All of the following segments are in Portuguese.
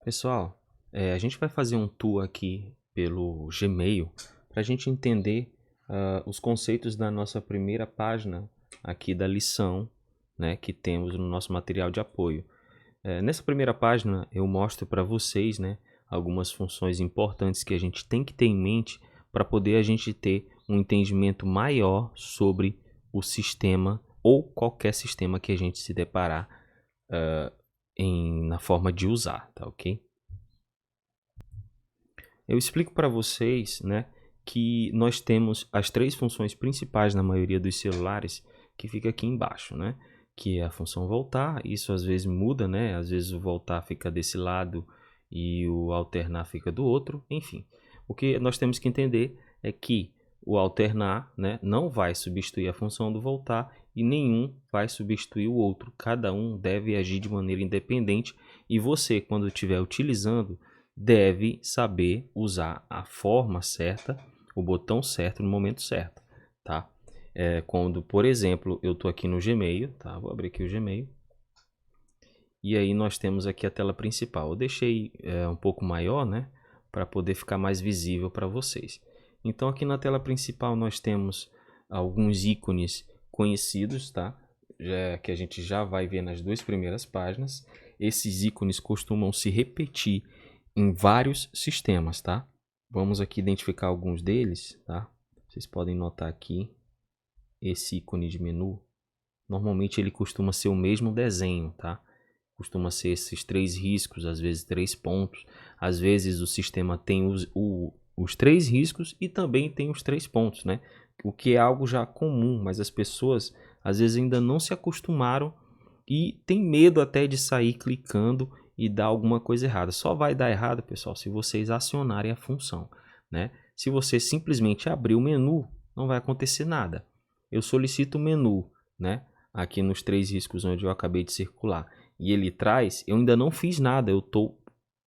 Pessoal, a gente vai fazer um tour aqui pelo Gmail para a gente entender os conceitos da nossa primeira página aqui da lição, né, que temos no nosso material de apoio. Nessa primeira página eu mostro para vocês, né, algumas funções importantes que a gente tem que ter em mente para poder a gente ter um entendimento maior sobre o sistema ou qualquer sistema que a gente se deparar na forma de usar, tá ok? Eu explico para vocês, né, que nós temos as três funções principais na maioria dos celulares que fica aqui embaixo, né? Que é a função voltar, isso às vezes muda, né? Às vezes o voltar fica desse lado e o alternar fica do outro, enfim. O que nós temos que entender é que o alternar, né, não vai substituir a função do voltar e nenhum vai substituir o outro. Cada um deve agir de maneira independente e você, quando estiver utilizando, deve saber usar a forma certa, o botão certo no momento certo, tá? Quando, por exemplo, eu estou aqui no Gmail, tá? Vou abrir aqui o Gmail. E aí nós temos aqui a tela principal. Eu deixei um pouco maior, né? Para poder ficar mais visível para vocês. Então aqui na tela principal nós temos alguns ícones conhecidos, tá? Que a gente já vai ver nas duas primeiras páginas. Esses ícones costumam se repetir em vários sistemas, tá? Vamos aqui identificar alguns deles, tá? Vocês podem notar aqui esse ícone de menu. Normalmente ele costuma ser o mesmo desenho, tá? Costuma ser esses três riscos, às vezes 3 pontos. Às vezes o sistema tem os 3 riscos e também tem os 3 pontos, né? O que é algo já comum, mas as pessoas às vezes ainda não se acostumaram e tem medo até de sair clicando e dar alguma coisa errada. Só vai dar errado, pessoal, se vocês acionarem a função, né? Se você simplesmente abrir o menu, não vai acontecer nada. Eu solicito o menu, né? Aqui nos 3 riscos onde eu acabei de circular. E ele traz, eu ainda não fiz nada, eu estou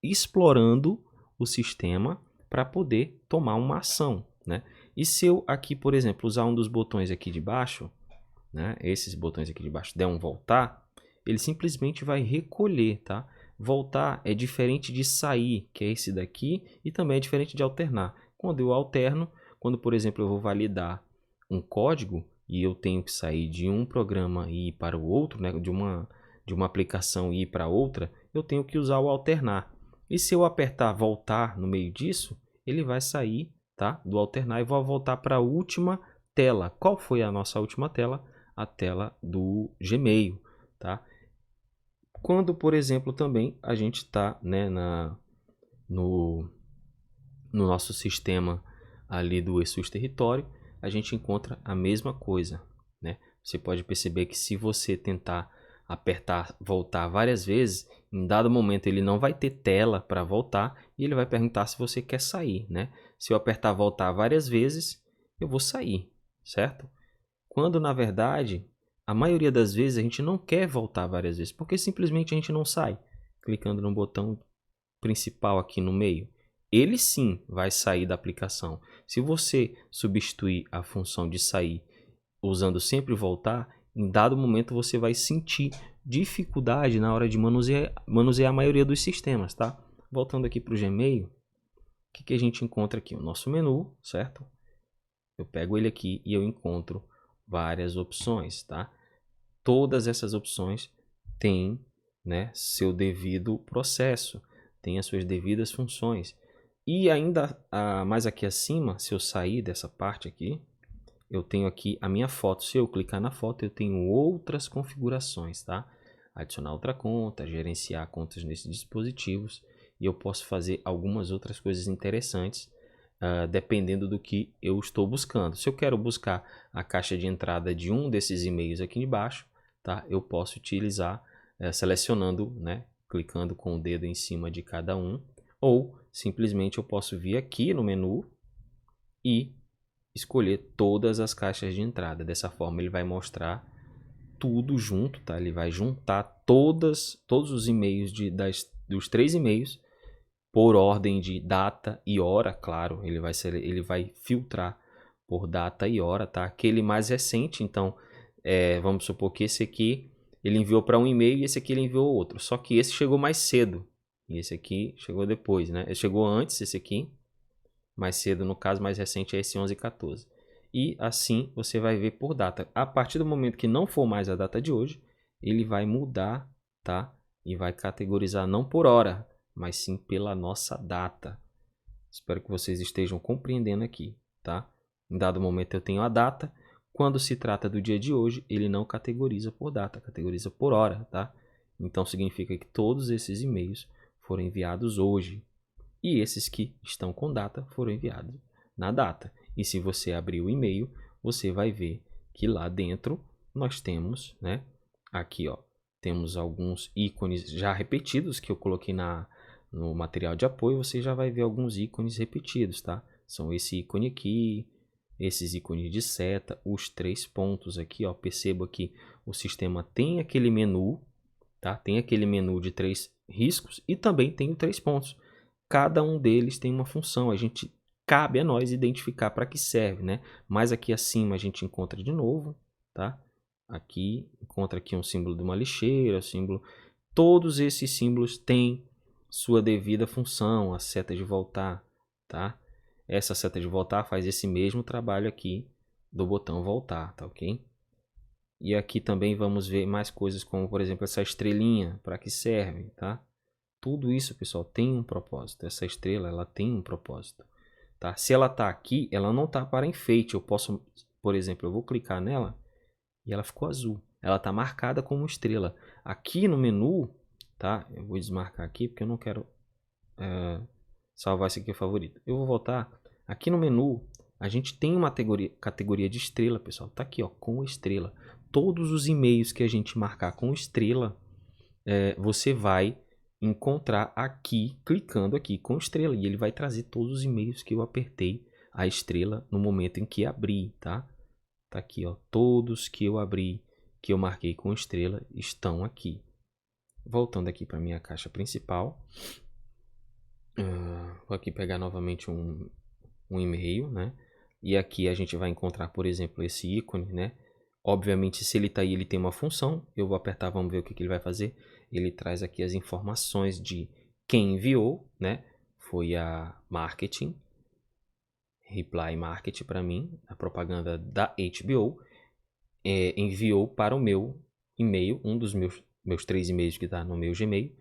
explorando o sistema para poder tomar uma ação, né? E se eu aqui, por exemplo, usar um dos botões aqui de baixo, né? Esses botões aqui de baixo, der um voltar, ele simplesmente vai recolher, tá? Voltar é diferente de sair, que é esse daqui, e também é diferente de alternar. Quando eu alterno, quando por exemplo eu vou validar um código e eu tenho que sair de um programa e ir para o outro, né? de uma aplicação e ir para outra, eu tenho que usar o alternar. E se eu apertar voltar no meio disso, ele vai sair, tá? Do alternar e vou voltar para a última tela. Qual foi a nossa última tela? A tela do Gmail, tá? Quando, por exemplo, também a gente está, né, no, no nosso sistema ali do ESUS território, a gente encontra a mesma coisa, né? Você pode perceber que se você tentar apertar voltar várias vezes, em dado momento ele não vai ter tela para voltar e ele vai perguntar se você quer sair, né? Se eu apertar voltar várias vezes, eu vou sair, certo? Quando na verdade, a maioria das vezes a gente não quer voltar várias vezes, porque simplesmente a gente não sai clicando no botão principal aqui no meio. Ele sim vai sair da aplicação. Se você substituir a função de sair usando sempre voltar, em dado momento você vai sentir dificuldade na hora de manusear a maioria dos sistemas, tá? Voltando aqui para o Gmail, o que a gente encontra aqui? O nosso menu, certo? Eu pego ele aqui e eu encontro várias opções, tá? Todas essas opções têm, né, seu devido processo, têm as suas devidas funções. E ainda mais aqui acima, se eu sair dessa parte aqui, eu tenho aqui a minha foto. Se eu clicar na foto, eu tenho outras configurações, tá? Adicionar outra conta, gerenciar contas nesses dispositivos e eu posso fazer algumas outras coisas interessantes dependendo do que eu estou buscando. Se eu quero buscar a caixa de entrada de um desses e-mails aqui embaixo, tá? Eu posso utilizar selecionando, né? Clicando com o dedo em cima de cada um, ou simplesmente eu posso vir aqui no menu e escolher todas as caixas de entrada. Dessa forma ele vai mostrar tudo junto, tá? Ele vai juntar todos os e-mails dos 3 e-mails por ordem de data e hora, claro. Ele vai filtrar por data e hora, tá? Aquele mais recente, então vamos supor que esse aqui ele enviou para um e-mail e esse aqui ele enviou outro. Só que esse chegou mais cedo, E esse aqui chegou depois, né? Chegou antes esse aqui, mais cedo no caso, mais recente é esse 11/14. E assim você vai ver por data. A partir do momento que não for mais a data de hoje, ele vai mudar, tá? E vai categorizar não por hora, mas sim pela nossa data. Espero que vocês estejam compreendendo aqui, tá? Em dado momento eu tenho a data. Quando se trata do dia de hoje, ele não categoriza por data, categoriza por hora, tá? Então significa que todos esses e-mails foram enviados hoje. E esses que estão com data foram enviados na data. E se você abrir o e-mail, você vai ver que lá dentro nós temos, né? Aqui, ó, temos alguns ícones já repetidos que eu coloquei no material de apoio. Você já vai ver alguns ícones repetidos, tá? São esse ícone aqui, esses ícones de seta, os 3 pontos aqui, ó. Perceba que o sistema tem aquele menu, tá? Tem aquele menu de 3 riscos e também tem o 3 pontos. Cada um deles tem uma função, cabe a nós identificar para que serve, né? Mas aqui acima a gente encontra de novo, tá? Aqui, encontra aqui um símbolo de uma lixeira, símbolo... Todos esses símbolos têm sua devida função, a seta de voltar, tá? Essa seta de voltar faz esse mesmo trabalho aqui do botão voltar, tá ok? E aqui também vamos ver mais coisas como, por exemplo, essa estrelinha, para que serve, tá? Tudo isso, pessoal, tem um propósito. Essa estrela, ela tem um propósito, tá? Se ela está aqui, ela não está para enfeite. Eu posso, por exemplo, eu vou clicar nela e ela ficou azul. Ela está marcada como estrela. Aqui no menu, tá? Eu vou desmarcar aqui porque eu não quero salvar esse aqui favorito. Eu vou voltar. Aqui no menu, a gente tem uma categoria de estrela, pessoal. Tá aqui, ó, com estrela. Todos os e-mails que a gente marcar com estrela, você vai encontrar aqui, clicando aqui com estrela, e ele vai trazer todos os e-mails que eu apertei a estrela no momento em que abri, tá? Tá aqui, ó, todos que eu abri, que eu marquei com estrela, estão aqui. Voltando aqui para minha caixa principal, vou aqui pegar novamente um e-mail, né? E aqui a gente vai encontrar, por exemplo, esse ícone, né? Obviamente, se ele está aí, ele tem uma função. Eu vou apertar, vamos ver o que ele vai fazer. Ele traz aqui as informações de quem enviou, né? Foi a marketing, reply marketing para mim, a propaganda da HBO, enviou para o meu e-mail, um dos meus 3 e-mails que está no meu Gmail,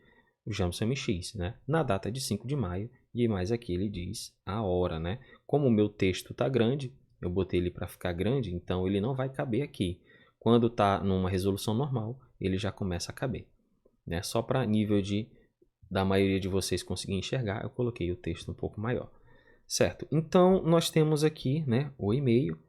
o Jamson MX, né? Na data de 5 de maio, e mais aqui ele diz a hora, né? Como o meu texto está grande, eu botei ele para ficar grande, então ele não vai caber aqui. Quando está numa resolução normal, ele já começa a caber, né? Só para nível da maioria de vocês conseguir enxergar, eu coloquei o texto um pouco maior. Certo, então nós temos aqui, né, o e-mail,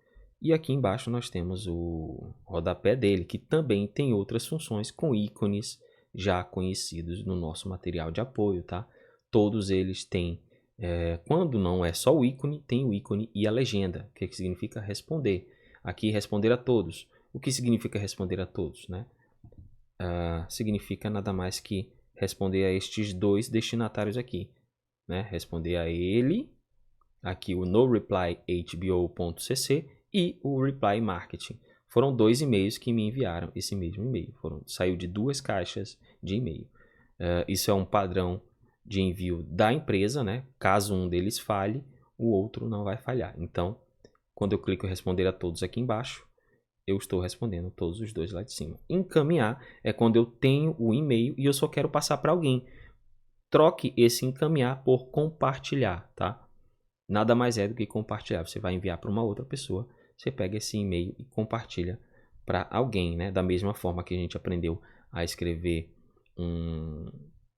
e aqui embaixo nós temos o rodapé dele, que também tem outras funções com ícones já conhecidos no nosso material de apoio, tá? Todos eles têm, quando não é só o ícone, tem o ícone e a legenda, que significa responder. Aqui, responder a todos. O que significa responder a todos, né? Significa nada mais que responder a estes 2 destinatários aqui, né? Responder a ele, aqui o noreplyhbo.cc e o reply marketing. Foram 2 e-mails que me enviaram esse mesmo e-mail. Saiu de 2 caixas de e-mail. Isso é um padrão de envio da empresa, né? Caso um deles falhe, o outro não vai falhar. Então, quando eu clico em responder a todos aqui embaixo, eu estou respondendo todos os 2 lá de cima. Encaminhar é quando eu tenho o e-mail e eu só quero passar para alguém. Troque esse encaminhar por compartilhar, tá? Nada mais é do que compartilhar. Você vai enviar para uma outra pessoa, você pega esse e-mail e compartilha para alguém, né? Da mesma forma que a gente aprendeu a escrever um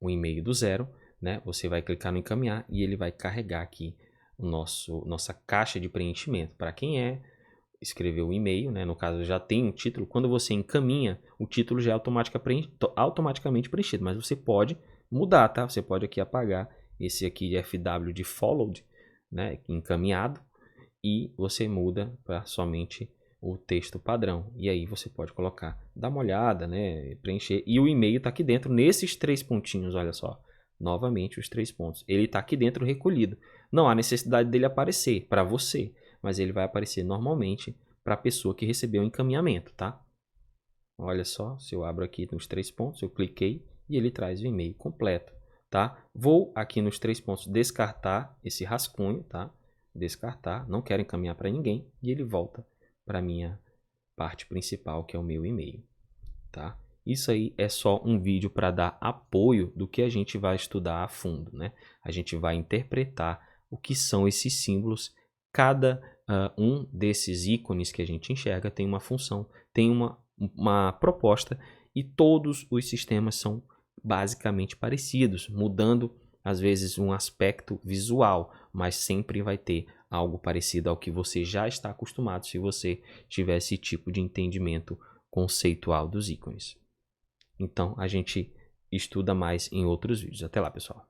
e-mail do zero, né? Você vai clicar no encaminhar e ele vai carregar aqui nossa caixa de preenchimento. Para quem escrever o e-mail, né? No caso já tem um título. Quando você encaminha, o título já é automaticamente preenchido, mas você pode mudar, tá? Você pode aqui apagar esse aqui de FW de followed, né, encaminhado, e você muda para somente o texto padrão. E aí você pode colocar, dar uma olhada, né, preencher. E o e-mail está aqui dentro, nesses 3 pontinhos, olha só. Novamente os 3 pontos. Ele está aqui dentro recolhido. Não há necessidade dele aparecer para você, mas ele vai aparecer normalmente para a pessoa que recebeu o encaminhamento, tá? Olha só, se eu abro aqui nos 3 pontos, eu cliquei e ele traz o e-mail completo. tá? Vou aqui nos 3 pontos descartar esse rascunho, tá? Descartar, não quero encaminhar para ninguém e ele volta para minha parte principal, que é o meu e-mail, tá? Isso aí é só um vídeo para dar apoio do que a gente vai estudar a fundo, né? A gente vai interpretar o que são esses símbolos. Cada um desses ícones que a gente enxerga tem uma função, tem uma proposta e todos os sistemas são basicamente parecidos, mudando às vezes um aspecto visual, mas sempre vai ter algo parecido ao que você já está acostumado se você tiver esse tipo de entendimento conceitual dos ícones. Então, a gente estuda mais em outros vídeos. Até lá, pessoal.